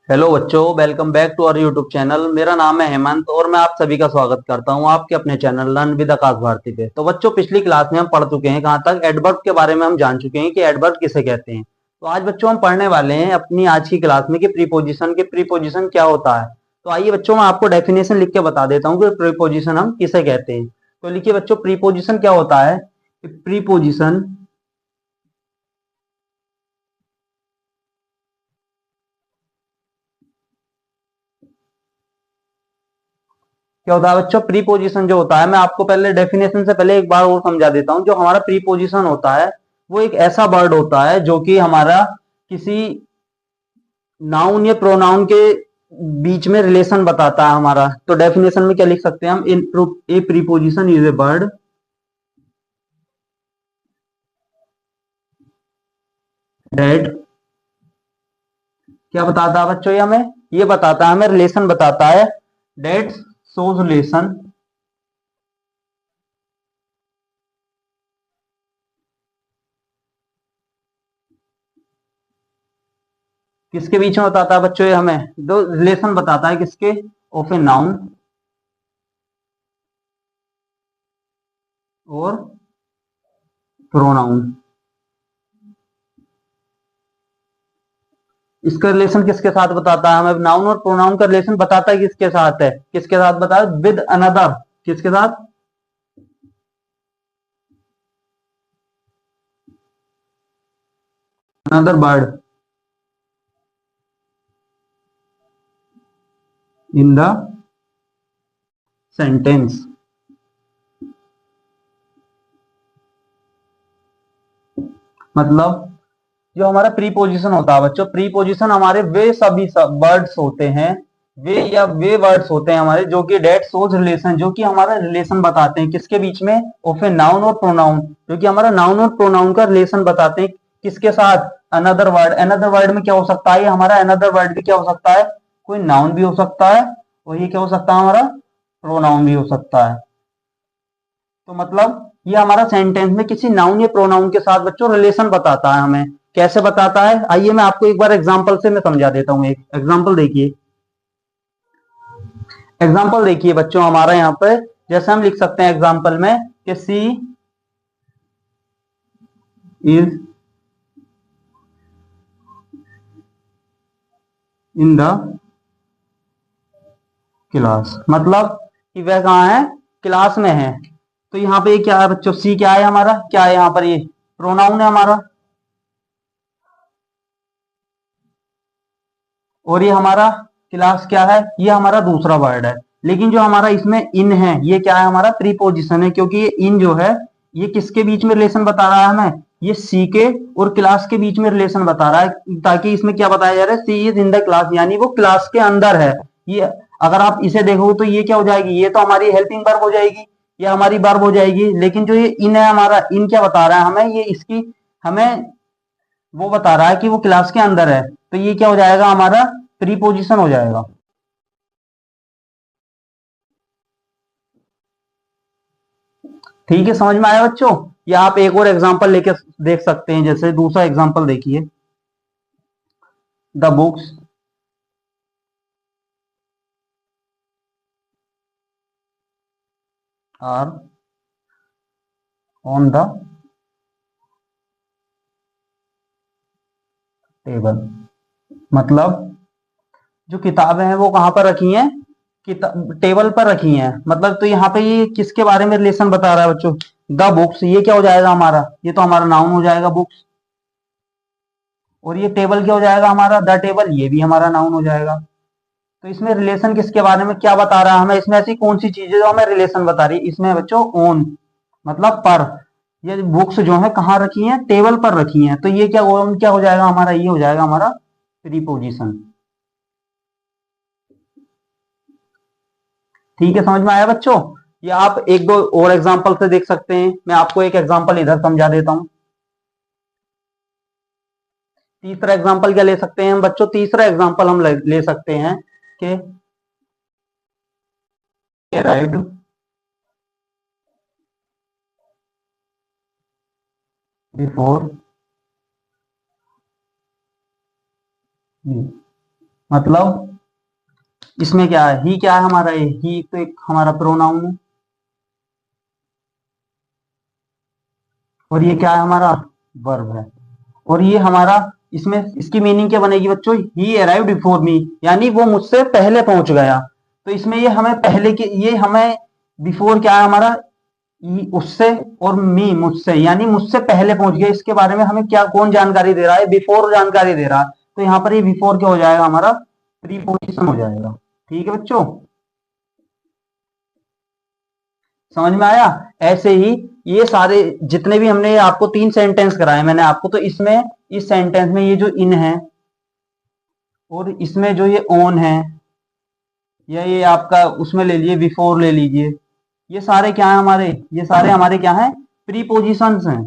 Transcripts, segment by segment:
Hello बच्चों, welcome back to our YouTube channel. मेरा नाम है हेमंत और मैं आप सभी का स्वागत करता हूं आपके अपने चैनल लर्न विद आकाश भारती पे। तो बच्चों, पिछली क्लास में हम पढ़ चुके हैं, कहां तक एडवर्ब के बारे में हम जान चुके हैं कि एडवर्ब किसे कहते हैं। तो आज बच्चों हम पढ़ने वाले हैं अपनी आज की क्लास में कि प्रीपोजिशन क्या होता है। तो आइए बच्चों, मैं आपको डेफिनेशन लिख के बता देता हूँ कि प्रीपोजिशन हम किसे कहते हैं। तो लिखिए बच्चों, प्रीपोजिशन क्या होता है। प्रीपोजिशन क्या होता है बच्चों। प्रीपोजिशन जो होता है, मैं आपको पहले डेफिनेशन से पहले एक बार और समझा देता हूं। जो हमारा प्रीपोजिशन होता है वो एक ऐसा वर्ड होता है जो कि हमारा किसी नाउन या प्रोनाउन के बीच में रिलेशन बताता है हमारा। तो डेफिनेशन में क्या लिख सकते हैं हम, in a preposition is a word that. क्या बताता है बच्चों, ये हमें ये बताता है, हमें रिलेशन बताता है। डेट शोज रिलेशन किसके बीच में बताता है बच्चों, ये हमें दो रिलेशन बताता है किसके, ऑफ ए नाउन और प्रोनाउन। इसका रिलेशन किसके साथ बताता है हमें, नाउन और प्रोनाउन का रिलेशन बताता है किसके साथ है, किसके साथ बताया, विद अनदर, किसके साथ, another word in the sentence. मतलब जो हमारा प्रीपोजिशन होता है बच्चों, प्रीपोजिशन हमारे वे सभी वर्ड्स होते हैं, वे वर्ड्स होते हैं हमारे जो कि डेट सोज रिलेशन, जो कि हमारा रिलेशन बताते हैं किसके बीच में, ऑफ ए नाउन और प्रोनाउन, जो कि हमारा नाउन और प्रोनाउन का रिलेशन बताते हैं किसके साथ, अनदर वर्ड। अनदर वर्ड में क्या हो सकता है, ये हमारा अनदर वर्ड भी क्या हो सकता है, कोई नाउन भी हो सकता है और ये क्या हो सकता है, हमारा प्रोनाउन भी हो सकता है। तो मतलब ये हमारा सेंटेंस में किसी नाउन या प्रोनाउन के साथ बच्चों रिलेशन बताता है हमें। कैसे बताता है, आइए मैं आपको एक बार एग्जांपल से मैं समझा देता हूँ। एक एग्जांपल देखिए, एग्जांपल देखिए बच्चों, हमारा यहाँ पे जैसे हम लिख सकते हैं एग्जांपल में कि सी इज इन द क्लास। मतलब कि वह कहाँ है, क्लास में है। तो यहाँ पे क्या है बच्चों, सी क्या है हमारा, क्या है यहाँ पर, ये प्रोनाउन है हमारा, और ये हमारा क्लास क्या है, ये हमारा दूसरा वर्ड है। लेकिन जो हमारा इसमें इन है, ये क्या है, हमारा प्रीपोजिशन है, क्योंकि ये इन जो है ये किसके बीच में रिलेशन बता रहा है हमें, ये सी के और क्लास के बीच में रिलेशन बता रहा है। ताकि इसमें क्या बताया जा रहा है, सी इज इन द क्लास, यानी वो क्लास के अंदर है। ये अगर आप इसे देखो तो ये क्या हो जाएगी, ये तो हमारी हेल्पिंग वर्ब हो जाएगी, ये हमारी वर्ब हो जाएगी। लेकिन जो ये इन है हमारा, इन क्या बता रहा है हमें, ये इसकी हमें वो बता रहा है कि वो क्लास के अंदर है। तो ये क्या हो जाएगा, हमारा प्रीपोजिशन हो जाएगा। ठीक है, समझ में आया बच्चों। या आप एक और एग्जांपल लेके देख सकते हैं, जैसे दूसरा एग्जांपल देखिए, the books are on the table. मतलब जो किताबें हैं वो कहाँ पर रखी हैं, टेबल पर रखी हैं। मतलब तो यहाँ पे ये किसके बारे में रिलेशन बता रहा है बच्चों, द बुक्स, ये क्या हो जाएगा हमारा, ये तो हमारा नाउन हो जाएगा बुक्स। और ये टेबल क्या हो जाएगा हमारा, द टेबल, ये भी हमारा नाउन हो जाएगा। तो इसमें रिलेशन किसके बारे में क्या बता रहा है हमें, इसमें ऐसी कौन सी चीज है जो हमें रिलेशन बता रही है, इसमें बच्चों ओन, मतलब पर। ये बुक्स जो है कहाँ रखी हैं, टेबल पर रखी हैं। तो ये क्या हो जाएगा हमारा, ये हो जाएगा हमारा प्रीपोजिशन। ठीक है, समझ में आया बच्चों। ये आप एक दो और एग्जांपल से देख सकते हैं। मैं आपको एक एग्जांपल इधर समझा देता हूं। तीसरा एग्जांपल क्या ले सकते हैं हम बच्चों, तीसरा एग्जांपल हम ले सकते हैं कि अराइव्ड बिफोर मतलब इसमें क्या है, ही क्या है हमारा, ये ही तो एक हमारा प्रोनाउन है, और ये क्या है हमारा, वर्ब है। और ये हमारा, इसमें इसकी मीनिंग क्या बनेगी बच्चों, ही अराइव्ड बिफोर मी, यानी वो मुझसे पहले पहुंच गया। तो इसमें ये हमें पहले के, ये हमें बिफोर क्या है हमारा, उससे, और मी मुझसे, यानी मुझसे पहले पहुंच गया, इसके बारे में हमें क्या, कौन जानकारी दे रहा है, बिफोर जानकारी दे रहा है। तो यहाँ पर ये बिफोर क्या हो जाएगा हमारा, प्रीपोजिशन हो जाएगा। ठीक है बच्चों, समझ में आया। ऐसे ही ये सारे जितने भी हमने आपको 3 सेंटेंस कराए मैंने आपको, तो इसमें इस सेंटेंस में ये जो इन है, और इसमें जो ये ऑन है, या ये आपका उसमें ले लीजिए बिफोर ले लीजिए, ये सारे क्या है हमारे, ये सारे हमारे क्या है, प्रीपोजिशंस हैं।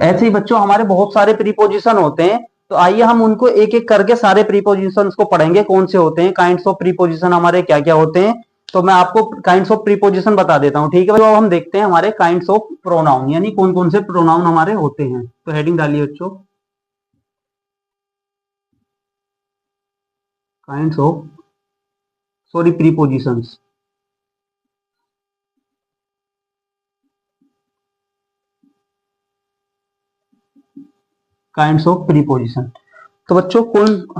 ऐसे ही बच्चों हमारे बहुत सारे प्रीपोजिशन होते हैं, तो आइए हम उनको एक एक करके सारे प्रीपोजिशंस को पढ़ेंगे, कौन से होते हैं, काइंड्स ऑफ प्रीपोजिशन हमारे क्या क्या होते हैं। तो मैं आपको काइंड्स ऑफ प्रीपोजिशन बता देता हूं, ठीक है। तो अब हम देखते हैं हमारे काइंड्स ऑफ प्रोनाउन, यानी कौन कौन से प्रोनाउन हमारे होते हैं। तो हेडिंग डालिए बच्चों, kinds of, sorry, prepositions. Kinds of preposition. तो बच्चों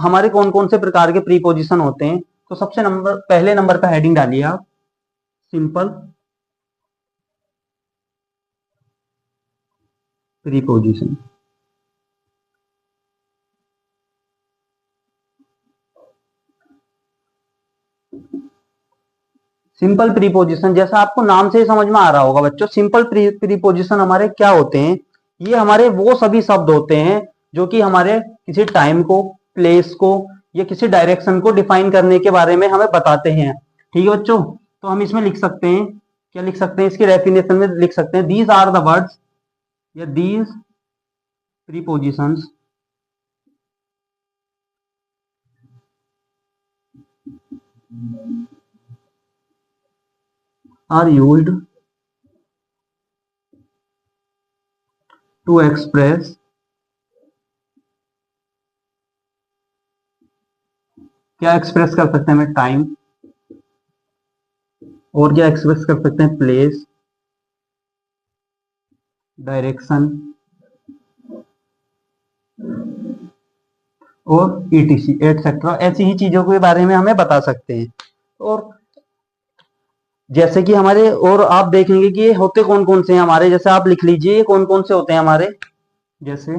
हमारे कौन कौन से प्रकार के प्रीपोजिशन होते हैं। तो सबसे पहले नंबर पे हेडिंग डालिए आप, सिंपल प्रीपोजिशन। सिंपल प्रीपोजिशन, जैसा आपको नाम से ही समझ में आ रहा होगा बच्चों, सिंपल प्रीपोजिशन हमारे क्या होते हैं, ये हमारे वो सभी शब्द होते हैं जो कि हमारे किसी टाइम को, प्लेस को, या किसी डायरेक्शन को डिफाइन करने के बारे में हमें बताते हैं। ठीक है बच्चों, तो हम इसमें लिख सकते हैं, क्या लिख सकते हैं, इसकी डेफिनेशन में लिख सकते हैं, दीज आर द वर्ड्स, या these prepositions are used to express क्या एक्सप्रेस कर सकते हैं हमें, टाइम, और क्या एक्सप्रेस कर सकते हैं, प्लेस, डायरेक्शन, और ईटीसी एटसेट्रा, ऐसी ही चीजों के बारे में हमें बता सकते हैं। और जैसे कि हमारे, और आप देखेंगे कि ये होते कौन कौन से हैं हमारे, जैसे आप लिख लीजिए ये कौन कौन से होते हैं हमारे, जैसे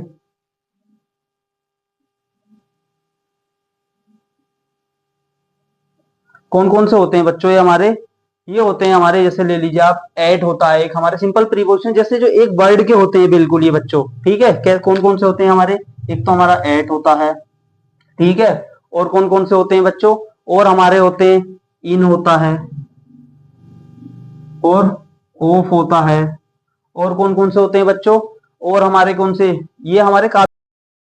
कौन कौन से होते हैं बच्चों, ये हमारे, ये होते हैं हमारे, जैसे ले लीजिए आप, एट होता है एक हमारे सिंपल प्रीपोजिशन, जैसे जो एक वर्ड के होते हैं बिल्कुल ये बच्चों, ठीक है। क्या कौन कौन से होते हैं हमारे, एक तो हमारा एट होता है, ठीक है, और कौन कौन से होते हैं बच्चों, और हमारे होते हैं, इन होता है, और ऑफ होता है, और कौन कौन से होते हैं बच्चों, और हमारे कौन से, ये हमारे काफी।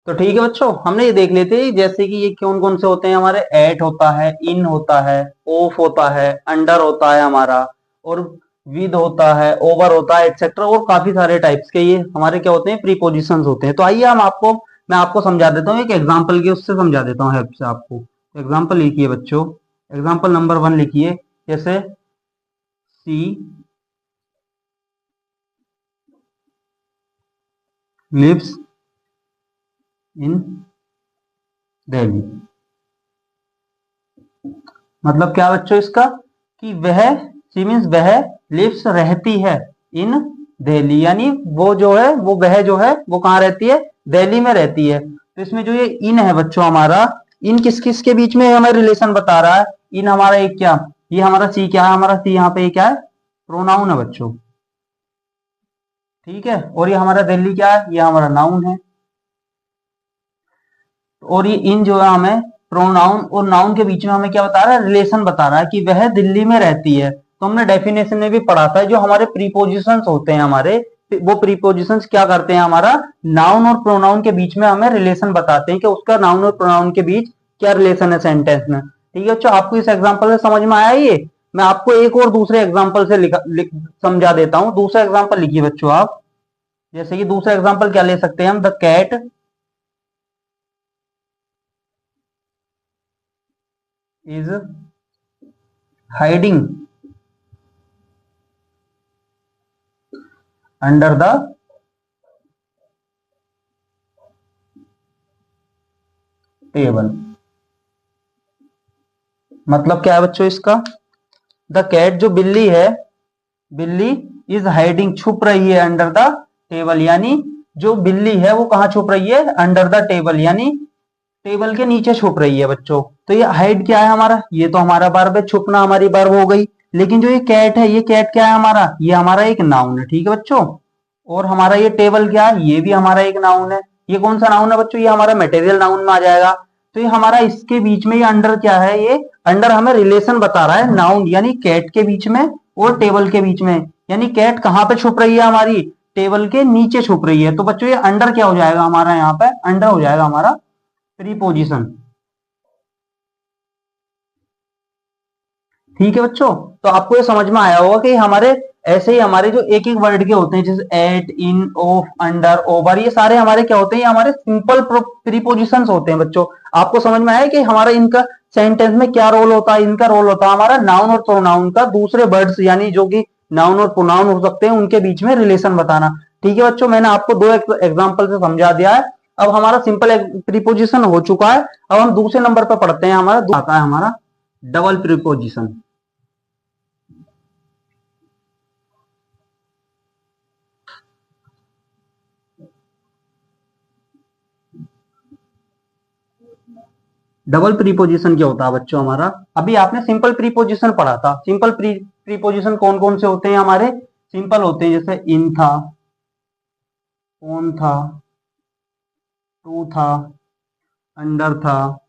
तो ठीक है बच्चों, हमने ये देख लेते हैं जैसे कि ये कौन कौन से होते हैं हमारे, एट होता है, इन होता है, ऑफ होता है, अंडर होता है हमारा, और विद होता है, ओवर होता है, एक्सेट्रा, और काफी सारे टाइप्स के ये हमारे क्या होते हैं, प्रीपोजिशंस होते हैं। तो आइए मैं आपको समझा देता हूँ एक एग्जाम्पल के उससे समझा देता हूँ हेल्प से आपको। एग्जाम्पल लिखिए बच्चों, एग्जाम्पल नंबर 1 लिखिए, जैसे सी लिव्स इन दिल्ली। मतलब क्या बच्चों इसका, कि वह, सी मीन्स वह, लिव्स रहती है, इन दिल्ली, यानी वो जो है, वो वह जो है वो कहाँ रहती है, दिल्ली में रहती है। तो इसमें जो ये इन है बच्चों हमारा, इन किस किस के बीच में हमें रिलेशन बता रहा है, इन हमारा एक क्या, ये हमारा सी क्या है, हमारा सी यहाँ पे क्या है, प्रोनाउन है बच्चों, ठीक है। और ये हमारा दिल्ली क्या है, ये हमारा नाउन है। और ये इन जो है हमें प्रोनाउन और नाउन के बीच में हमें क्या बता रहा है, रिलेशन बता रहा है कि वह दिल्ली में रहती है। तो हमने डेफिनेशन में भी पढ़ा था, जो हमारे प्रीपोजिशंस होते हैं हमारे, वो प्रीपोजिशंस क्या करते हैं, हमारा नाउन और प्रोनाउन के बीच में हमें रिलेशन बताते हैं कि उसका नाउन और प्रोनाउन के बीच क्या रिलेशन है सेंटेंस में। ठीक है बच्चों, आपको इस एग्जाम्पल से समझ में आया ये। मैं आपको एक और दूसरे एग्जाम्पल से समझा देता हूँ। दूसरा एग्जाम्पल लिखिए बच्चों आप, जैसे कि दूसरा एग्जांपल क्या ले सकते हैं हम, the cat is hiding under the table. मतलब क्या है बच्चों इसका, द कैट जो बिल्ली है, बिल्ली इज हाइडिंग छुप रही है अंडर द टेबल, यानी जो बिल्ली है वो कहाँ छुप रही है, अंडर द टेबल, यानी टेबल के नीचे छुप रही है बच्चों। तो ये हाइड क्या है हमारा, ये तो हमारा वर्ब है, छुपना हमारी वर्ब हो गई। लेकिन जो ये कैट है, ये कैट क्या है हमारा, ये हमारा एक नाउन है, ठीक है बच्चों। और हमारा ये टेबल क्या है, ये भी हमारा एक नाउन है। ये कौन सा नाउन है बच्चों, ये हमारा मटेरियल नाउन में आ जाएगा। तो ये हमारा इसके बीच में ये अंडर क्या है, ये अंडर हमें रिलेशन बता रहा है नाउन यानी कैट के बीच में और टेबल के बीच में। यानी कैट कहाँ पे छुप रही है हमारी, टेबल के नीचे छुप रही है। तो बच्चों ये अंडर क्या हो जाएगा हमारा, यहाँ पे अंडर हो जाएगा हमारा प्रीपोजिशन। ठीक है बच्चों, तो आपको ये समझ में आया होगा कि हमारे ऐसे ही हमारे जो एक एक वर्ड के होते हैं, जैसे at, in, of, under, over, ये सारे हमारे क्या होते हैं, ये हमारे सिंपल प्रीपोजिशंस होते हैं बच्चों। आपको समझ में आया कि हमारा इनका सेंटेंस में क्या रोल होता है, इनका रोल होता है हमारा नाउन और प्रोनाउन का दूसरे वर्ड्स यानी जो कि नाउन और प्रोनाउन हो सकते हैं उनके बीच में रिलेशन बताना। ठीक है बच्चों, मैंने आपको दो एग्जाम्पल से समझा दिया है। अब हमारा सिंपल प्रीपोजिशन हो चुका है। अब हम दूसरे नंबर पर पढ़ते हैं, हमारा आता है हमारा डबल प्रीपोजिशन। डबल प्रीपोजिशन क्या होता है बच्चों हमारा, अभी आपने सिंपल प्रीपोजिशन पढ़ा था। सिंपल प्रीपोजिशन कौन कौन से होते हैं हमारे, सिंपल होते हैं जैसे इन था, ऑन था, टू था, अंडर था,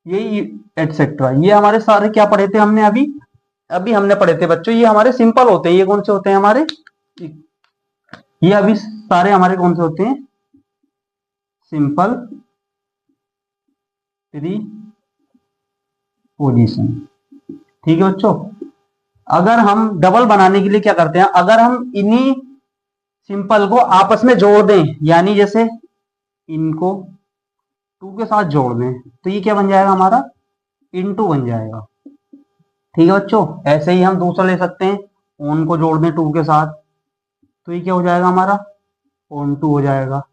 ये एटसेट्रा, ये हमारे सारे क्या पढ़े थे हमने अभी, अभी हमने पढ़े थे बच्चों। ये हमारे सिंपल होते हैं। ये कौन से होते हैं हमारे, ये अभी सारे हमारे कौन से होते हैं, सिंपल प्रीपोजिशन। ठीक है बच्चों, अगर हम डबल बनाने के लिए क्या करते हैं, अगर हम इन्हीं सिंपल को आपस में जोड़ दें, यानी जैसे इनको टू के साथ जोड़ दें, तो ये क्या बन जाएगा हमारा, इनटू बन जाएगा। ठीक है बच्चों, ऐसे ही हम दूसरा ले सकते हैं, ऑन को जोड़ दें टू के साथ, तो ये क्या हो जाएगा हमारा, ऑन टू हो जाएगा।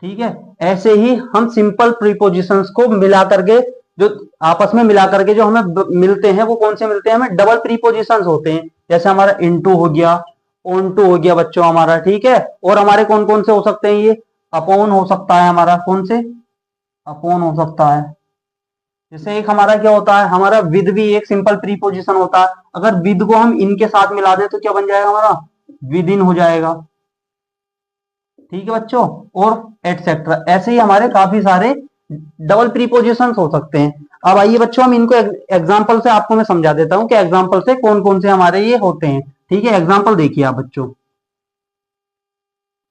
ठीक है, ऐसे ही हम सिंपल प्रीपोजिशंस को मिला करके, जो आपस में मिला करके जो हमें मिलते हैं वो कौन से मिलते हैं हमें, डबल प्रीपोजिशंस होते हैं। जैसे हमारा इनटू हो गया, ऑन टू हो गया बच्चों हमारा। ठीक है, और हमारे कौन कौन से हो सकते हैं, ये अपॉन हो सकता है हमारा, कौन से, अपॉन हो सकता है। जैसे एक हमारा क्या होता है, हमारा विद भी एक सिंपल प्रीपोजिशन होता है। अगर विद को हम इनके साथ मिला दें तो क्या बन जाएगा हमारा, विद इन हो जाएगा। ठीक है बच्चों, और एटसेट्रा, ऐसे ही हमारे काफी सारे डबल प्रीपोजिशंस हो सकते हैं। अब आइए बच्चों हम इनको एग्जांपल से आपको मैं समझा देता हूं कि एग्जांपल से कौन कौन से हमारे ये होते हैं। ठीक है, एग्जांपल देखिए आप बच्चों,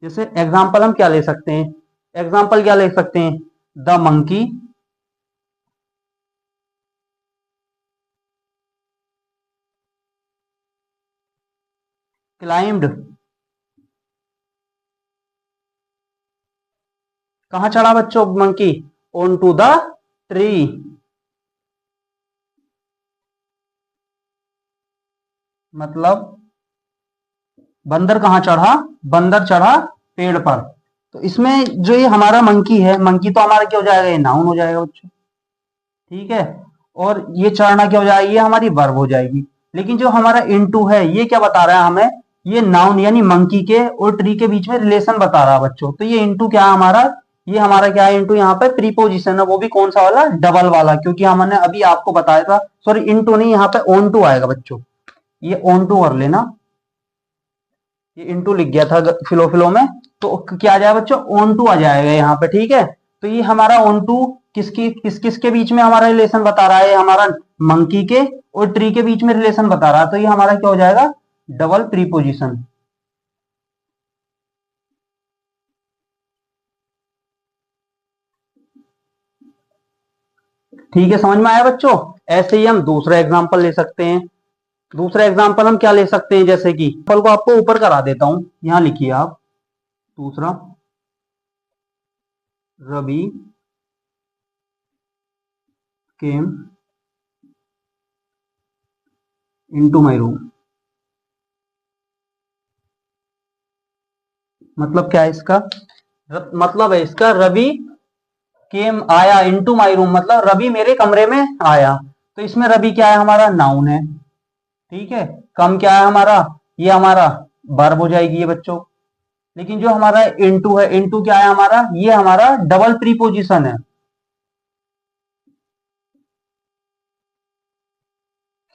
जैसे एग्जांपल हम क्या ले सकते हैं, एग्जांपल क्या ले सकते हैं, द मंकी क्लाइम्ड, कहां चढ़ा बच्चों monkey, on to the tree. मतलब बंदर कहां चढ़ा, बंदर चढ़ा पेड़ पर। तो इसमें जो ये हमारा मंकी है, मंकी तो हमारा क्या हो जाएगा, ये नाउन हो जाएगा बच्चों। ठीक है, और ये चढ़ना क्या हो जाएगा, ये हमारी वर्ब हो जाएगी। लेकिन जो हमारा इनटू है, ये क्या बता रहा है हमें, ये नाउन यानी मंकी के और ट्री के बीच में रिलेशन बता रहा है बच्चों। तो ये इनटू क्या है हमारा, ये हमारा क्या है इनटू, यहाँ पे प्रीपोजिशन है, वो भी कौन सा वाला, डबल वाला, क्योंकि हमने अभी आपको बताया था, सॉरी इनटू नहीं, यहाँ पे ऑन टू आएगा बच्चों। ये ऑन टू कर लेना, ये इनटू लिख गया था फिलो फिलो में, तो क्या आ जाएगा बच्चों, ऑन टू आ जाएगा यहाँ पे। ठीक है, तो ये हमारा ऑन टू किसकी किस के बीच में हमारा रिलेशन बता रहा है, हमारा मंकी के और ट्री के बीच में रिलेशन बता रहा है। तो ये हमारा क्या हो जाएगा, डबल प्रीपोजिशन। ठीक है, समझ में आया बच्चों। ऐसे ही हम दूसरा एग्जांपल ले सकते हैं, दूसरा एग्जाम्पल हम क्या ले सकते हैं, जैसे कि फल को आपको ऊपर करा देता हूं, यहां लिखिए आप। दूसरा, Ravi came into my room. मतलब क्या है इसका, मतलब है इसका रवि केम आया इनटू माय रूम, मतलब रवि मेरे कमरे में आया। तो इसमें रवि क्या है, हमारा नाउन है, ठीक है। कम क्या है हमारा, ये हमारा वर्ब हो जाएगी ये बच्चों। लेकिन जो हमारा इनटू है, इनटू क्या है हमारा, ये हमारा डबल प्रीपोजिशन है।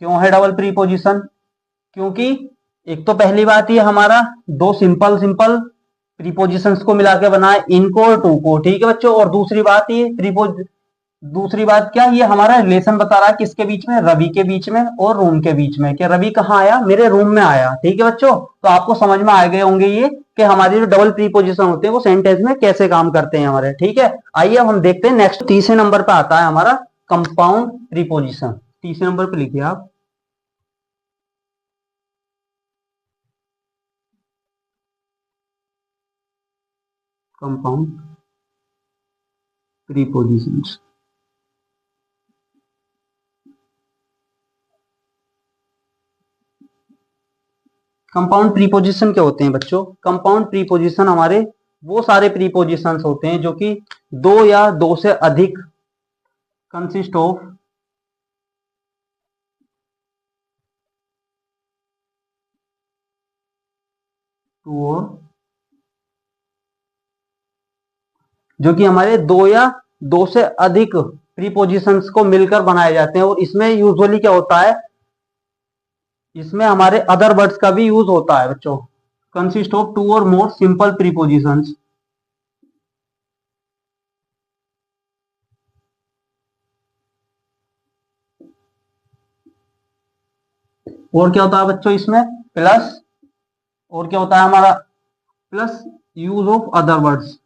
क्यों है डबल प्रीपोजिशन, क्योंकि एक तो पहली बात ये हमारा दो सिंपल सिंपल प्रीपोजिशंस को मिला के बना है, इनको और टू को, ठीक है बच्चों। और दूसरी बात ये दूसरी बात क्या, ये हमारा रिलेशन बता रहा है किसके बीच में, रवि के बीच में और रूम के बीच में, कि रवि कहाँ आया, मेरे रूम में आया, ठीक है बच्चों। तो आपको समझ में आ गए होंगे ये कि हमारे जो डबल प्रीपोजिशन होते हैं वो सेंटेंस में कैसे काम करते हैं हमारे, ठीक है। आइए अब हम देखते हैं नेक्स्ट, तीसरे नंबर पे आता है हमारा कंपाउंड प्रीपोजिशन। तीसरे नंबर पे लिखिए आप कंपाउंड प्रीपोजिशंस। कंपाउंड प्रीपोजिशन क्या होते हैं बच्चों, कंपाउंड प्रीपोजिशन हमारे वो सारे प्रीपोजिशंस होते हैं जो कि दो या दो से अधिक कंसिस्ट ऑफ टू और, जो कि हमारे दो या दो से अधिक प्रीपोजिशंस को मिलकर बनाए जाते हैं। और इसमें यूजुअली क्या होता है, इसमें हमारे अदर वर्ड्स का भी यूज होता है बच्चों। कंसिस्ट ऑफ टू और मोर सिंपल प्रीपोजिशंस। और क्या होता है बच्चों इसमें, प्लस, और क्या होता है हमारा, plus use of other words.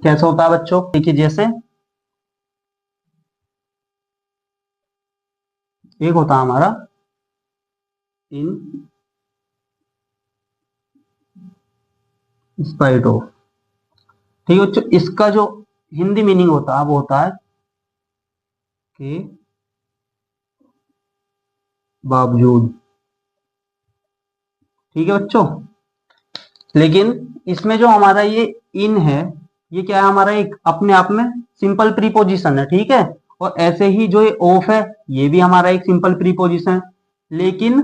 कैसे होता है बच्चों, देखिए जैसे एक होता है हमारा इन स्पाइट ऑफ, ठीक है बच्चों। इसका जो हिंदी मीनिंग होता है वो होता है कि बावजूद, ठीक है बच्चों। लेकिन इसमें जो हमारा ये इन है, ये क्या है हमारा एक अपने आप में सिंपल प्रीपोजिशन है, ठीक है। और ऐसे ही जो ये ऑफ है, ये भी हमारा एक सिंपल प्रीपोजिशन है। लेकिन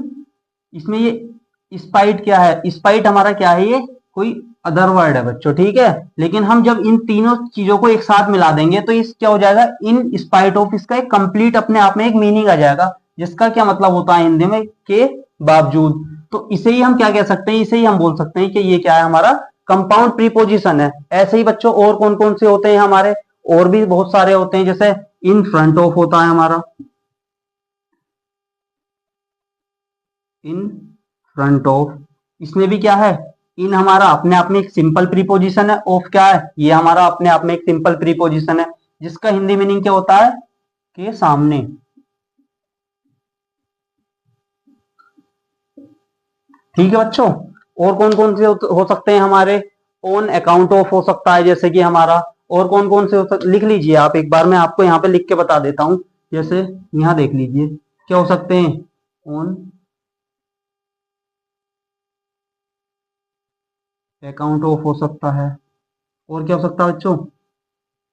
इसमें ये स्पाइट क्या है, स्पाइट हमारा क्या है, ये कोई अदर वर्ड है बच्चों, ठीक है। लेकिन हम जब इन तीनों चीजों को एक साथ मिला देंगे तो इस क्या हो जाएगा, इन स्पाइट ऑफ, इसका एक कंप्लीट अपने आप में एक मीनिंग आ जाएगा, जिसका क्या मतलब होता है हिंदी में, के बावजूद। तो इसे ही हम क्या कह सकते हैं, इसे ही हम बोल सकते हैं कि ये क्या है हमारा कंपाउंड प्रीपोजिशन है। ऐसे ही बच्चों और कौन कौन से होते हैं हमारे, और भी बहुत सारे होते हैं, जैसे इन फ्रंट ऑफ होता है हमारा, इन फ्रंट ऑफ, इसमें भी क्या है, इन हमारा अपने आप में एक सिंपल प्रीपोजिशन है, ऑफ क्या है, ये हमारा अपने आप में एक सिंपल प्रीपोजिशन है, जिसका हिंदी मीनिंग क्या होता है, के सामने, ठीक है बच्चों। और कौन कौन से हो सकते हैं हमारे, ऑन अकाउंट ऑफ हो सकता है जैसे कि हमारा। और कौन कौन से लिख लीजिए आप, एक बार मैं आपको यहाँ पे लिख के बता देता हूँ। जैसे यहाँ देख लीजिए क्या हो सकते हैं, ऑन अकाउंट ऑफ हो सकता है। और क्या हो सकता है बच्चों,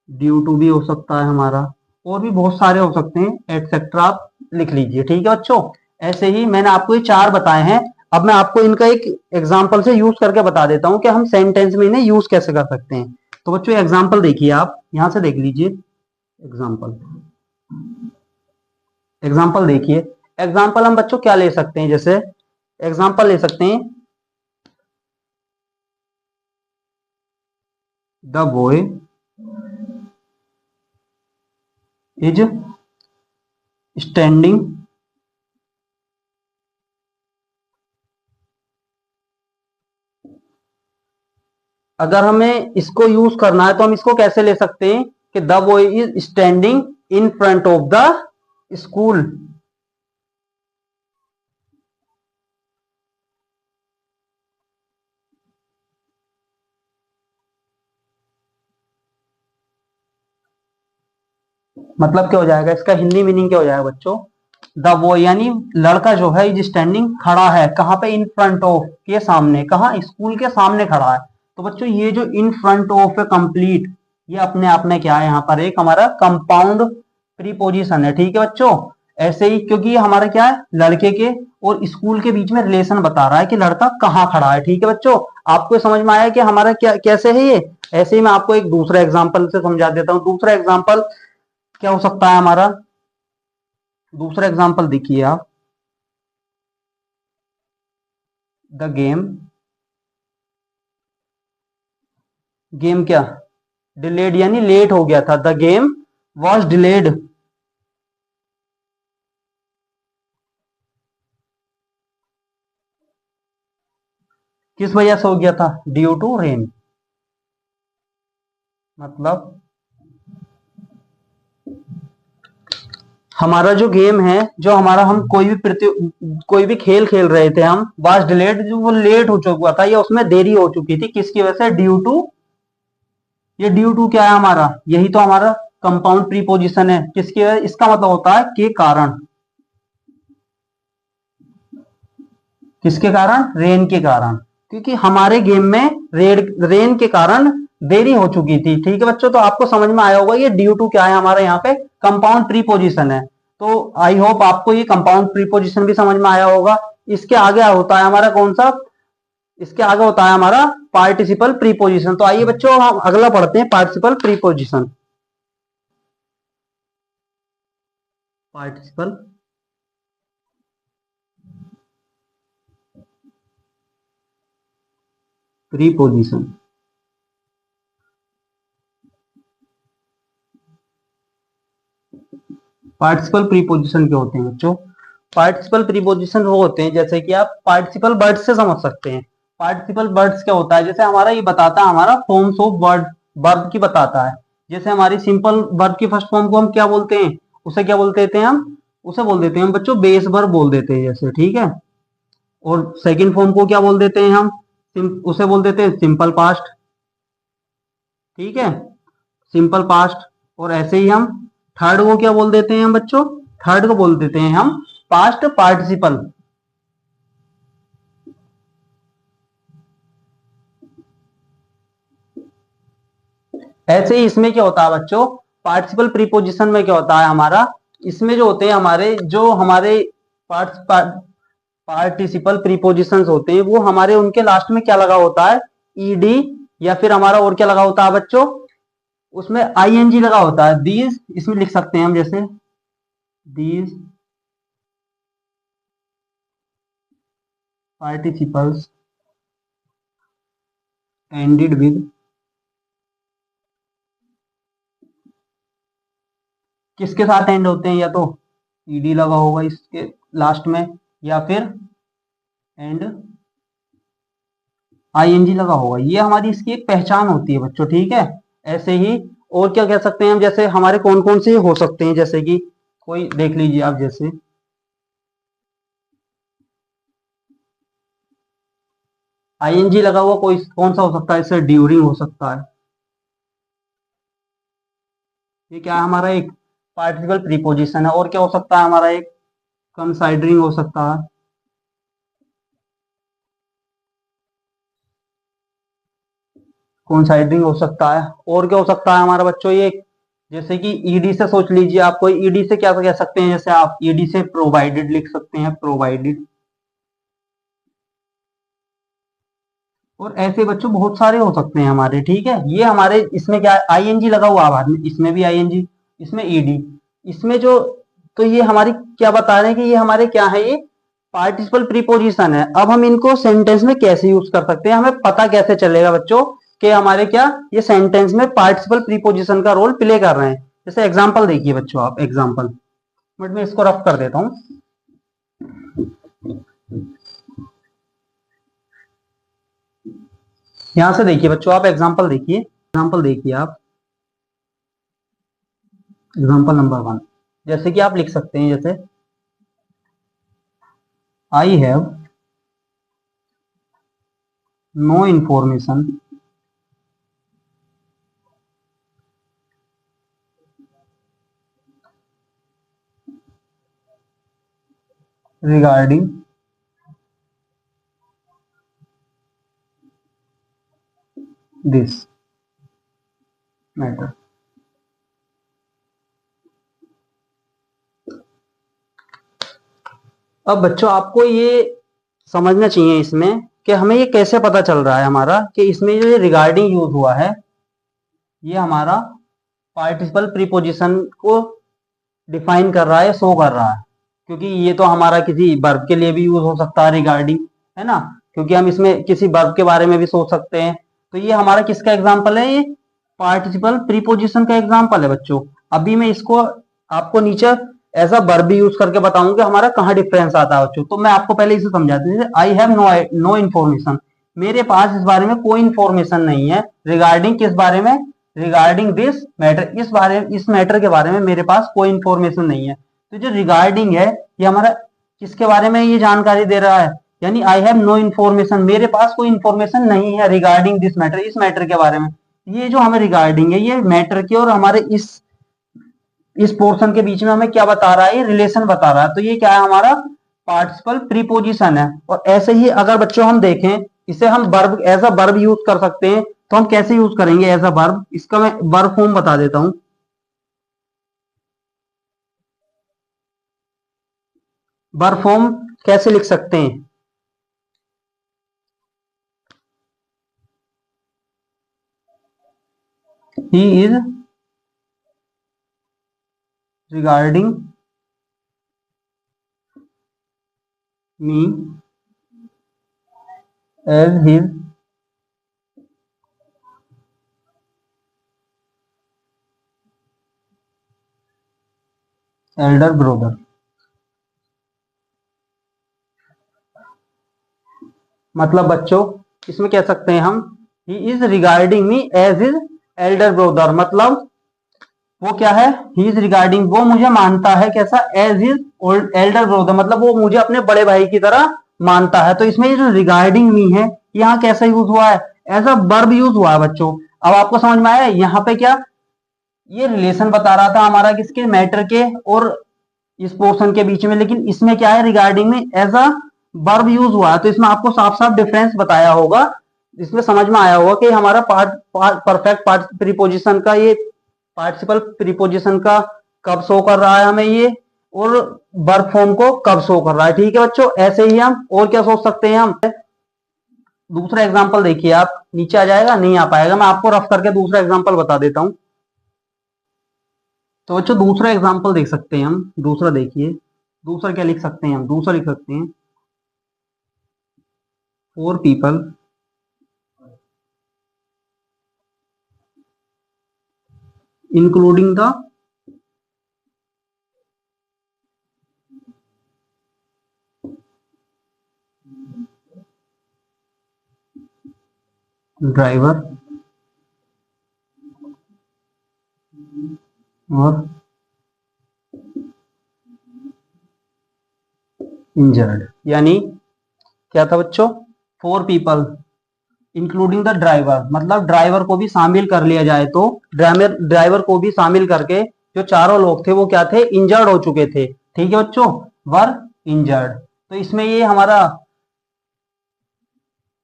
ड्यू टू भी हो सकता है हमारा। और भी बहुत सारे हो सकते हैं, एटसेट्रा आप लिख लीजिए, ठीक है बच्चों। ऐसे ही मैंने आपको ये चार बताए हैं। अब मैं आपको इनका एक एग्जाम्पल से यूज करके बता देता हूँ कि हम सेंटेंस में इन्हें यूज कैसे कर सकते हैं। तो बच्चों एग्जाम्पल देखिए, आप यहां से देख लीजिए एग्जाम्पल। एग्जाम्पल देखिए, एग्जाम्पल हम बच्चों क्या ले सकते हैं, जैसे एग्जाम्पल ले सकते हैं, द बॉय इज स्टैंडिंग अगर हमें इसको यूज करना है तो हम इसको कैसे ले सकते हैं कि the boy is standing in front of the school. मतलब क्या हो जाएगा, इसका हिंदी मीनिंग क्या हो जाएगा बच्चों, द बॉय यानी लड़का जो है इज स्टैंडिंग खड़ा है कहां पे, इन फ्रंट ऑफ के सामने, कहां, स्कूल के सामने खड़ा है। तो बच्चों ये जो इन फ्रंट ऑफ है कंप्लीट, ये अपने आप में क्या है, यहाँ पर एक हमारा कंपाउंड प्रीपोजिशन है। ठीक है बच्चों, ऐसे ही क्योंकि ये हमारा क्या है, लड़के के और स्कूल के बीच में रिलेशन बता रहा है कि लड़का कहाँ खड़ा है। ठीक है बच्चों, आपको समझ में आया कि हमारा क्या कैसे है ये। ऐसे ही मैं आपको एक दूसरा एग्जाम्पल से समझा देता हूँ। दूसरा एग्जाम्पल क्या हो सकता है हमारा, दूसरा एग्जाम्पल देखिए आप, द गेम, गेम क्या, डिलेड यानी लेट हो गया था, द गेम वॉज डिलेड। किस वजह से हो गया था, ड्यू टू रेन। मतलब हमारा जो गेम है, जो हमारा हम कोई भी खेल खेल रहे थे हम, वाज डिलेड, जो वो लेट हो चुका था या उसमें देरी हो चुकी थी, किसकी वजह से, ड्यू टू। ये ड्यू टू क्या है हमारा, यही तो हमारा कंपाउंड प्रीपोजिशन है, किसकी वजह, इसका मतलब होता है के कारण, किसके कारण, रेन के कारण, क्योंकि हमारे गेम में रेन के कारण देरी हो चुकी थी। ठीक है बच्चों, तो आपको समझ में आया होगा ये ड्यू टू क्या है, हमारा यहाँ पे कंपाउंड प्रीपोजिशन है। तो आई होप आपको ये कंपाउंड प्रीपोजिशन भी समझ में आया होगा। इसके आगे होता है हमारा कौन सा, इसके आगे होता है हमारा पार्टिसिपल प्रीपोजिशन। तो आइए बच्चों हम अगला पढ़ते हैं, participle preposition. Participle preposition, participle preposition क्या होते हैं बच्चों, पार्टिसिपल प्रीपोजिशन वो होते हैं, जैसे कि आप पार्टिसिपल वर्ड्स से समझ सकते हैं। पार्टिसिपल वर्ड्स क्या होता है, जैसे हमारा ये बताता है, हमारा फॉर्म्स ऑफ वर्ड, वर्ब की बताता है। जैसे हमारी सिंपल वर्ब की फर्स्ट फॉर्म को हम क्या बोलते हैं, उसे क्या बोल देते हैं हम, उसे बोल देते हैं हम बच्चों बेस वर्ब बोल देते हैं जैसे। ठीक है, और सेकंड फॉर्म को क्या बोल देते हैं हम, उसे बोल देते हैं सिंपल पास्ट। ठीक है, सिंपल पास्ट। और ऐसे ही हम थर्ड को क्या बोल देते हैं हम बच्चों, थर्ड को बोल देते हैं हम पास्ट पार्टिसिपल। ऐसे ही इसमें क्या होता है बच्चों, पार्टिसिपल प्रीपोजिशन में क्या होता है हमारा, इसमें जो होते हैं हमारे, जो हमारे पार्टिसिपल प्रीपोजिशंस होते हैं, वो हमारे उनके लास्ट में क्या लगा होता है, ईडी, या फिर हमारा और क्या लगा होता है बच्चों, उसमें आईएनजी लगा होता है। दीज इसमें लिख सकते हैं हम, जैसे दीज पार्टिसिपल्स एंडेड विद, किसके साथ एंड होते हैं, या तो ईडी लगा होगा इसके लास्ट में, या फिर एंड आईएनजी लगा होगा। ये हमारी इसकी एक पहचान होती है बच्चों। ठीक है, ऐसे ही और क्या कह सकते हैं हम, जैसे हमारे कौन कौन से हो सकते हैं, जैसे कि कोई देख लीजिए आप, जैसे आईएनजी लगा हुआ कोई कौन सा हो सकता है, इससे ड्यूरिंग हो सकता है। ये क्या है हमारा एक पार्टिसिपल प्रीपोजिशन है। और क्या हो सकता है हमारा एक कंसाइडरिंग हो सकता है, कंसाइडरिंग हो सकता है। और क्या हो सकता है हमारा बच्चों, ये जैसे कि ईडी से सोच लीजिए आप, कोई ईडी से क्या कह सकते हैं, जैसे आप ईडी से प्रोवाइडेड लिख सकते हैं, प्रोवाइडेड। और ऐसे बच्चों बहुत सारे हो सकते हैं हमारे। ठीक है, ये हमारे इसमें क्या है, आईएनजी लगा हुआ है बाद में, इसमें भी आईएनजी, इसमें ईडी, इसमें जो, तो ये हमारी क्या बता रहे हैं कि ये हमारे क्या है, ये पार्टिसिपल प्रीपोजिशन है। अब हम इनको सेंटेंस में कैसे यूज कर सकते हैं, हमें पता कैसे चलेगा बच्चों कि हमारे क्या, ये सेंटेंस में पार्टिसिपल प्रीपोजिशन का रोल प्ले कर रहे हैं। जैसे एग्जाम्पल देखिए बच्चों आप, एग्जाम्पल, बट मैं इसको रफ कर देता हूँ। यहां से देखिए बच्चों, आप एग्जाम्पल देखिए आप एग्जाम्पल नंबर 1, जैसे कि आप लिख सकते हैं, जैसे I have no information regarding this matter. अब बच्चों आपको ये समझना चाहिए इसमें कि हमें ये कैसे पता चल रहा है हमारा कि इसमें जो रिगार्डिंग यूज हुआ है ये हमारा पार्टिसिपल प्रीपोजिशन को डिफाइन कर रहा है, शो कर रहा है, क्योंकि ये तो हमारा किसी वर्ब के लिए भी यूज हो सकता है रिगार्डिंग, है ना, क्योंकि हम इसमें किसी वर्ब के बारे में भी सोच सकते हैं। तो ये हमारा किसका एग्जाम्पल है, ये पार्टिसिपल प्रीपोजिशन का एग्जाम्पल है बच्चों। अभी मैं इसको आपको नीचे एज अ वर्ब भी यूज करके बताऊंगा हमारा कहाँ डिफरेंस आता है बच्चों। तो मैं आपको पहले इसे समझा दूं, आई हैव नो इन्फॉर्मेशन, मेरे पास इस बारे में कोई इन्फॉर्मेशन नहीं है, रिगार्डिंग किस बारे में, रिगार्डिंग दिस मैटर, इस मैटर के बारे में मेरे पास कोई इन्फॉर्मेशन नहीं है। तो जो रिगार्डिंग है ये हमारा किसके बारे में ये जानकारी दे रहा है, यानी आई हैव नो इन्फॉर्मेशन, मेरे पास कोई इन्फॉर्मेशन नहीं है रिगार्डिंग दिस मैटर, इस मैटर के बारे में। ये जो हमें रिगार्डिंग है ये मैटर के और हमारे इस पोर्शन के बीच में हमें क्या बता रहा है, ये रिलेशन बता रहा है। तो ये क्या है, हमारा पार्टिसिपल प्रीपोजिशन है। और ऐसे ही अगर बच्चों हम देखें, इसे हम verb as a verb use कर सकते हैं। तो हम कैसे यूज करेंगे एज अ वर्ब, इसका मैं वर्ब फॉर्म बता देता हूं। वर्ब फॉर्म कैसे लिख सकते हैं, he is regarding me as his elder brother. मतलब बच्चों इसमें कह सकते हैं हम, he is regarding me as his elder brother, मतलब वो क्या है, ही इज रिगार्डिंग, वो मुझे मानता है कैसा, एज हिज एल्डर ब्रदर, मतलब वो मुझे अपने बड़े भाई की तरह मानता है। तो इसमें ये जो रिगार्डिंग मी है यहाँ कैसा यूज हुआ है, एज अ वर्ब यूज हुआ है बच्चों। अब आपको समझ में आया यहाँ पे क्या, ये रिलेशन बता रहा था हमारा किसके, मैटर के और इस पोर्शन के बीच में, लेकिन इसमें क्या है, रिगार्डिंग में एज अ वर्ब यूज हुआ है। तो इसमें आपको साफ साफ डिफरेंस बताया होगा, इसमें समझ में आया होगा कि हमारा परफेक्ट पार्ट प्रीपोजिशन का ये पार्टिसिपल प्रीपोजिशन का कब शो कर रहा है हमें ये, और वर्ब फॉर्म को कब शो कर रहा है। ठीक है बच्चों, ऐसे ही हम और क्या सोच सकते हैं, हम दूसरा एग्जांपल देखिए, आप नीचे आ जाएगा, नहीं आ पाएगा, मैं आपको रफ करके दूसरा एग्जांपल बता देता हूं। तो बच्चों दूसरा एग्जांपल देख सकते हैं हम, दूसरा देखिए, दूसरा क्या लिख सकते हैं हम, दूसरा लिख सकते हैं, 4 people including the ड्राइवर और इंजर्ड। यानी क्या था बच्चों, 4 people इंक्लूडिंग द ड्राइवर, मतलब ड्राइवर को भी शामिल कर लिया जाए तो ड्राइवर को भी शामिल करके जो चारों लोग थे वो क्या थे, इंजर्ड हो चुके थे। ठीक है बच्चों, वर इंजर्ड। तो इसमें ये हमारा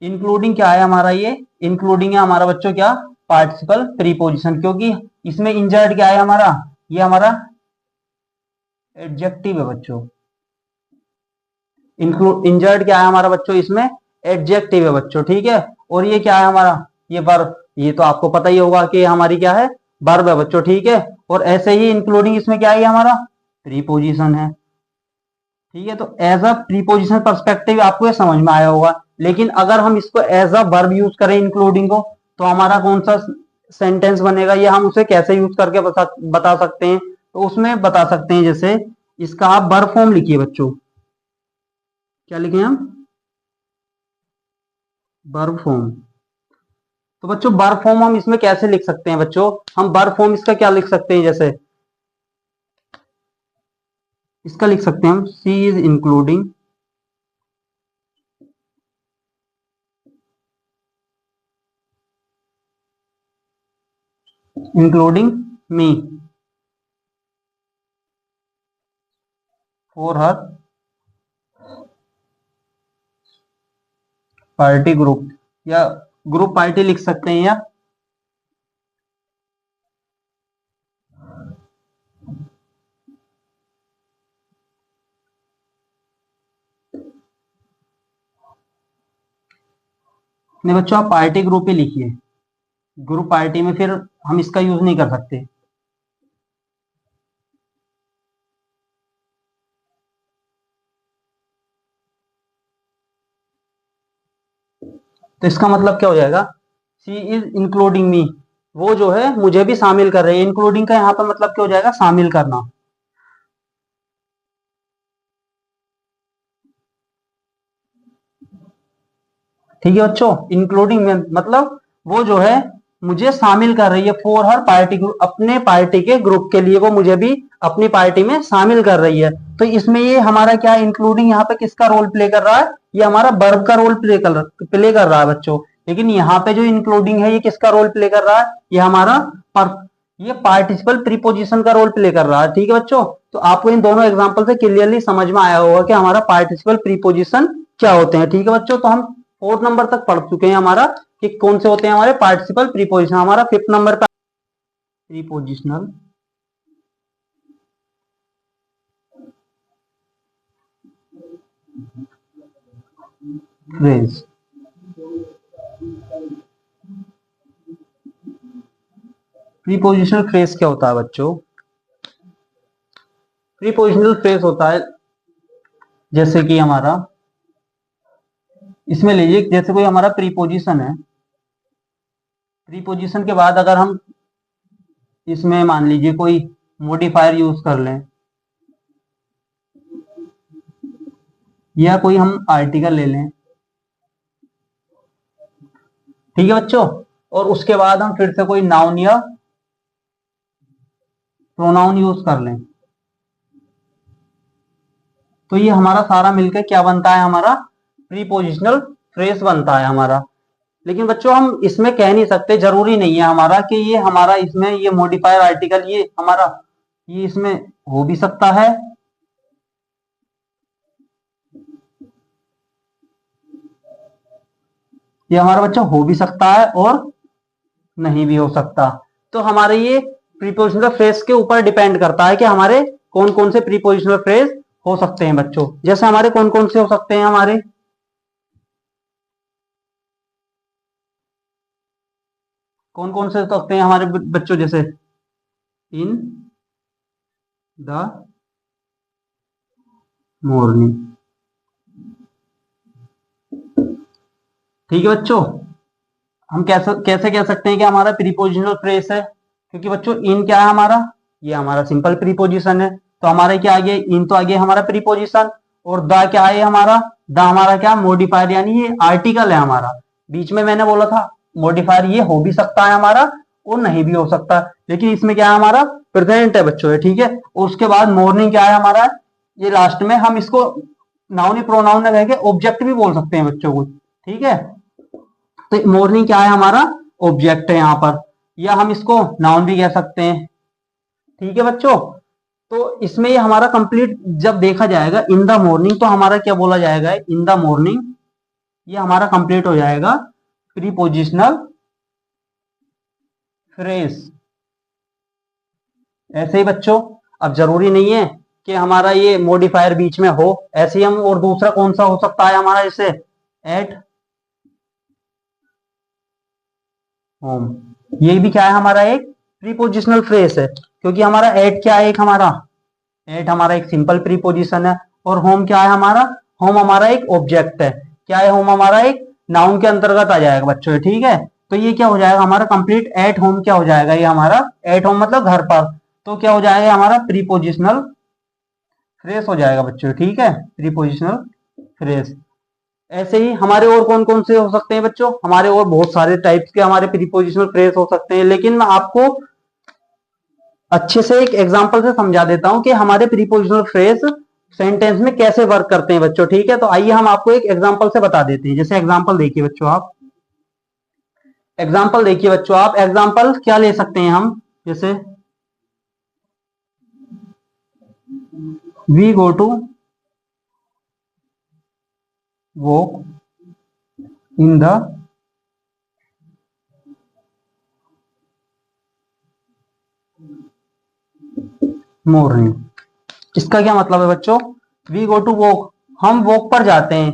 इंक्लूडिंग क्या है, हमारा ये इंक्लूडिंग है हमारा बच्चों क्या, पार्टिसिपल प्रीपोजिशन, क्योंकि इसमें इंजर्ड क्या है हमारा, ये हमारा एडजेक्टिव है बच्चों। इंक्लूड इंजर्ड क्या है हमारा बच्चों, इसमें एडजेक्टिव है बच्चों। ठीक है, और ये क्या है हमारा, ये वर्ब, ये तो आपको पता ही होगा कि हमारी क्या है, वर्ब है बच्चों। ठीक है, और ऐसे ही इंक्लूडिंग इसमें क्या है, हमारा प्रीपोजिशन है। ठीक है, तो एज अ प्रीपोजिशन पर्सपेक्टिव आपको ये समझ में आया होगा। लेकिन अगर हम इसको एज अ वर्ब यूज करें इंक्लूडिंग को, तो हमारा कौन सा सेंटेंस बनेगा, ये हम उसे कैसे यूज करके बता सकते हैं। तो उसमें बता सकते हैं, जैसे इसका आप वर्ब फॉर्म लिखिए बच्चों, क्या लिखे हम, वर्ब फॉर्म। तो बच्चों वर्ब फॉर्म हम इसमें कैसे लिख सकते हैं बच्चों, हम वर्ब फॉर्म इसका क्या लिख सकते हैं, जैसे इसका लिख सकते हैं हम she is including me for her party group, या ग्रुप पार्टी लिख सकते हैं, या नहीं बच्चों आप पार्टी ग्रुप ही लिखिए, ग्रुप पार्टी में फिर हम इसका यूज नहीं कर सकते। तो इसका मतलब क्या हो जाएगा, सी इज इंक्लूडिंग मी, वो जो है मुझे भी शामिल कर रही है। इंक्लूडिंग का यहाँ पर मतलब क्या हो जाएगा, शामिल करना। ठीक है बच्चों, इंक्लूडिंग में मतलब वो जो है मुझे शामिल कर रही है, फॉर हर पार्टी ग्रुप, अपने पार्टी के ग्रुप के लिए वो मुझे भी अपनी पार्टी में शामिल कर रही है। तो इसमें ये हमारा क्या, इंक्लूडिंग यहाँ पे किसका रोल प्ले कर रहा है, ये हमारा वर्ब का रोल प्ले कर रहा है बच्चों। लेकिन यहाँ पे जो इंक्लूडिंग है ये किसका रोल प्ले कर रहा है, ये हमारा ये पार्टिसिपल प्रीपोजिशन का रोल प्ले कर रहा है। ठीक है बच्चों, तो आपको इन दोनों एग्जांपल से क्लियरली समझ में आया होगा कि हमारा पार्टिसिपल प्रीपोजिशन क्या होते हैं। ठीक है बच्चों, तो हम 4 नंबर तक पढ़ चुके हैं हमारा कि कौन से होते हैं हमारे पार्टिसिपल प्रीपोजिशन। हमारा 5th नंबर पे प्रीपोजिशनल फ्रेज। प्रीपोजिशनल फ्रेज क्या होता है बच्चों, प्रीपोजिशनल फ्रेज होता है जैसे कि हमारा इसमें लीजिए, जैसे कोई हमारा प्रीपोजिशन है, प्रीपोजिशन के बाद अगर हम इसमें मान लीजिए कोई मॉडिफायर यूज कर लें, या कोई हम आर्टिकल ले लें, ठीक है बच्चों, और उसके बाद हम फिर से कोई नाउन या प्रोनाउन यूज कर लें, तो ये हमारा सारा मिलकर क्या बनता है, हमारा प्रीपोजिशनल फ्रेज बनता है हमारा। लेकिन बच्चों हम इसमें कह नहीं सकते, जरूरी नहीं है हमारा कि ये हमारा इसमें ये मॉडिफायर आर्टिकल ये हमारा ये इसमें हो भी सकता है, ये हमारा बच्चा हो भी सकता है और नहीं भी हो सकता। तो हमारे ये प्रीपोजिशनल फ्रेज के ऊपर डिपेंड करता है कि हमारे कौन कौन से प्रीपोजिशनल फ्रेज हो सकते हैं बच्चों। जैसे हमारे कौन कौन से हो सकते हैं, हमारे कौन कौन से हो सकते हैं हमारे बच्चों, जैसे इन द मॉर्निंग। ठीक है बच्चों, हम कैसे कैसे कह सकते हैं कि हमारा प्रीपोजिशनल फ्रेज है, क्योंकि बच्चों इन क्या है हमारा, ये हमारा सिंपल प्रीपोजिशन है, तो हमारे क्या आ गया, इन तो आ गया हमारा प्रीपोजिशन, और द क्या है हमारा, द हमारा क्या मॉडिफायर, यानी ये आर्टिकल है हमारा। बीच में मैंने बोला था मॉडिफायर ये हो भी सकता है हमारा और नहीं भी हो सकता, लेकिन इसमें क्या है हमारा प्रेजेंट है बच्चों है। ठीक है, और उसके बाद मॉर्निंग क्या है हमारा, ये लास्ट में हम इसको नाउन प्रोनाउन में कह के ऑब्जेक्ट भी बोल सकते हैं बच्चों को। ठीक है, तो मॉर्निंग क्या है हमारा ऑब्जेक्ट है यहाँ पर, या हम इसको नाउन भी कह सकते हैं। ठीक है बच्चों, तो इसमें ये हमारा कंप्लीट जब देखा जाएगा इन द मॉर्निंग, तो हमारा क्या बोला जाएगा, इन द मॉर्निंग, ये हमारा कंप्लीट हो जाएगा प्रीपोजिशनल फ्रेज। ऐसे ही बच्चों, अब जरूरी नहीं है कि हमारा ये मॉडिफायर बीच में हो, ऐसे ही हम और दूसरा कौन सा हो सकता है हमारा, जैसे एट होम, ये भी क्या है हमारा एक प्रीपोजिशनल फ्रेज है, क्योंकि हमारा एट क्या है, एक हमारा एट हमारा एक सिंपल प्रीपोजिशन है, और होम क्या है हमारा, होम हमारा एक ऑब्जेक्ट है। क्या है होम हमारा एक नाउन के अंतर्गत आ जाएगा बच्चों। ठीक है, तो ये क्या हो जाएगा हमारा कंप्लीट एट होम क्या हो जाएगा, ये हमारा एट होम मतलब घर पर, तो क्या हो जाएगा हमारा प्रीपोजिशनल फ्रेज हो जाएगा बच्चों। ठीक है, प्रीपोजिशनल फ्रेज। ऐसे ही हमारे और कौन कौन से हो सकते हैं बच्चों, हमारे और बहुत सारे टाइप्स के हमारे प्रीपोजिशनल फ्रेज हो सकते हैं, लेकिन मैं आपको अच्छे से एक एग्जांपल से समझा देता हूं कि हमारे प्रीपोजिशनल फ्रेज सेंटेंस में कैसे वर्क करते हैं बच्चों। ठीक है, तो आइए हम आपको एक एग्जांपल से बता देते हैं। जैसे एग्जांपल देखिए बच्चों, आप एग्जांपल देखिए बच्चों, आप एग्जांपल क्या ले सकते हैं हम, जैसे we go to walk in the morning. इसका क्या मतलब है बच्चों, वी गो टू वॉक, हम वॉक पर जाते हैं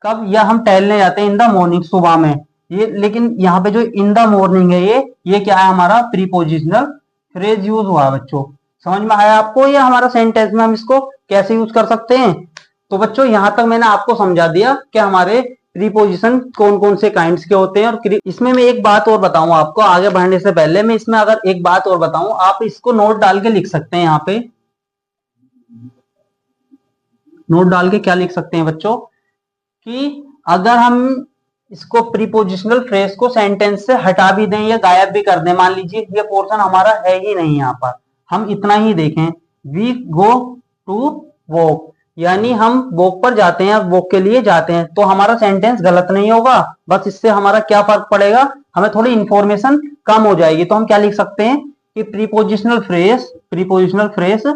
कब, या हम टहलने जाते हैं इन द मॉर्निंग, सुबह में। ये लेकिन यहाँ पे जो इन द मॉर्निंग है, ये क्या है, हमारा प्रीपोजिशनल फ्रेज यूज हुआ है बच्चों। समझ में आया आपको, ये हमारा सेंटेंस में हम इसको कैसे यूज कर सकते हैं। तो बच्चों यहां तक मैंने आपको समझा दिया कि हमारे प्रीपोजिशन कौन कौन से काइंड्स के होते हैं। और इसमें मैं एक बात और बताऊं आपको, आगे बढ़ने से पहले मैं इसमें अगर एक बात और बताऊं, आप इसको नोट डाल के लिख सकते हैं। यहाँ पे नोट डाल के क्या लिख सकते हैं बच्चों, कि अगर हम इसको प्रीपोजिशनल फ्रेज को सेंटेंस से हटा भी दें या गायब भी कर दें, मान लीजिए ये पोर्शन हमारा है ही नहीं, यहाँ पर हम इतना ही देखें, वी गो टू वॉक, यानी हम वॉक पर जाते हैं, वॉक के लिए जाते हैं, तो हमारा सेंटेंस गलत नहीं होगा। बस इससे हमारा क्या फर्क पड़ेगा, हमें थोड़ी इंफॉर्मेशन कम हो जाएगी। तो हम क्या लिख सकते हैं कि प्रीपोजिशनल फ्रेज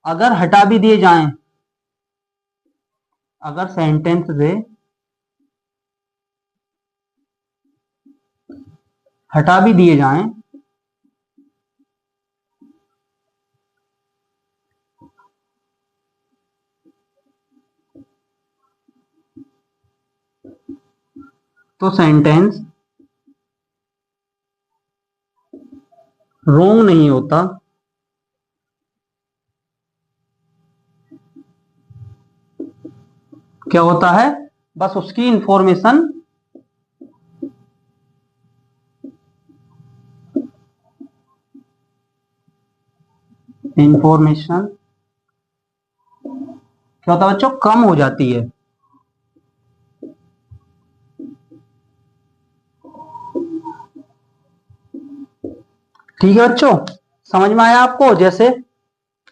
अगर हटा भी दिए जाएं, अगर सेंटेंस से हटा भी दिए जाएं, तो सेंटेंस रोंग नहीं होता। क्या होता है, बस उसकी इंफॉर्मेशन क्या होता है बच्चों, कम हो जाती है। ठीक है बच्चों, समझ में आया आपको। जैसे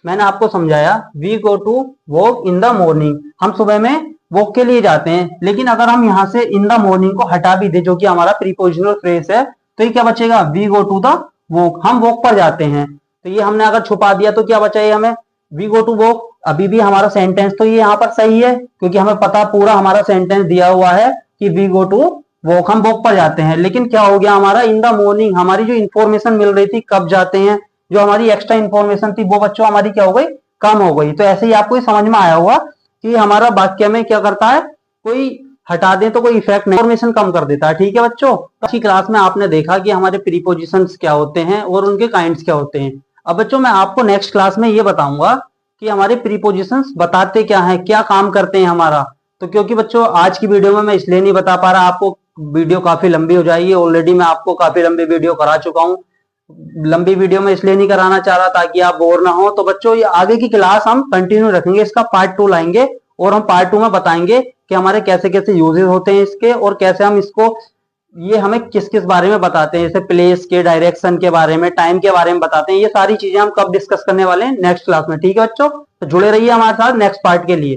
मैंने आपको समझाया, we go to walk in the morning, हम सुबह में वॉक के लिए जाते हैं, लेकिन अगर हम यहां से इन द मॉर्निंग को हटा भी दे, जो कि हमारा प्रीपोजिशनल फ्रेज है, तो ये क्या बचेगा, we go to the walk, हम वॉक पर जाते हैं। तो ये हमने अगर छुपा दिया तो क्या बचा, ये हमें वी गो टू वॉक, अभी भी हमारा सेंटेंस तो ये यहाँ पर सही है, क्योंकि हमें पता पूरा हमारा सेंटेंस दिया हुआ है कि वी गो टू वॉक, हम वॉक पर जाते हैं। लेकिन क्या हो गया हमारा, इन द मॉर्निंग, हमारी जो इन्फॉर्मेशन मिल रही थी कब जाते हैं, जो हमारी एक्स्ट्रा इन्फॉर्मेशन थी, वो बच्चों हमारी क्या हो गई, कम हो गई। तो ऐसे ही आपको समझ में आया होगा कि हमारा वाक्य में क्या करता है, कोई हटा दे तो कोई इफेक्ट नहीं, इन्फॉर्मेशन कम कर देता है। ठीक है बच्चों, तो अच्छी क्लास में आपने देखा कि हमारे प्रीपोजिशंस क्या होते हैं और उनके काइंड्स क्या होते हैं। अब बच्चों मैं आपको नेक्स्ट क्लास में ये बताऊंगा कि हमारे प्रीपोजिशंस बताते क्या है, क्या काम करते हैं हमारा। तो क्योंकि बच्चों आज की वीडियो में मैं इसलिए नहीं बता पा रहा, आपको वीडियो काफी लंबी हो जाएगी, ऑलरेडी मैं आपको काफी लंबी वीडियो करा चुका हूँ। लंबी वीडियो में इसलिए नहीं कराना चाह रहा ताकि आप बोर ना हो। तो बच्चों ये आगे की क्लास हम कंटिन्यू रखेंगे, इसका पार्ट 2 लाएंगे, और हम पार्ट 2 में बताएंगे कि हमारे कैसे कैसे यूजेस होते हैं इसके, और कैसे हम इसको, ये हमें किस किस बारे में बताते हैं, जैसे प्लेस के, डायरेक्शन के बारे में, टाइम के बारे में बताते हैं। ये सारी चीजें हम कब डिस्कस करने वाले हैं, नेक्स्ट क्लास में। ठीक है बच्चों, तो जुड़े रहिए हमारे साथ नेक्स्ट पार्ट के लिए।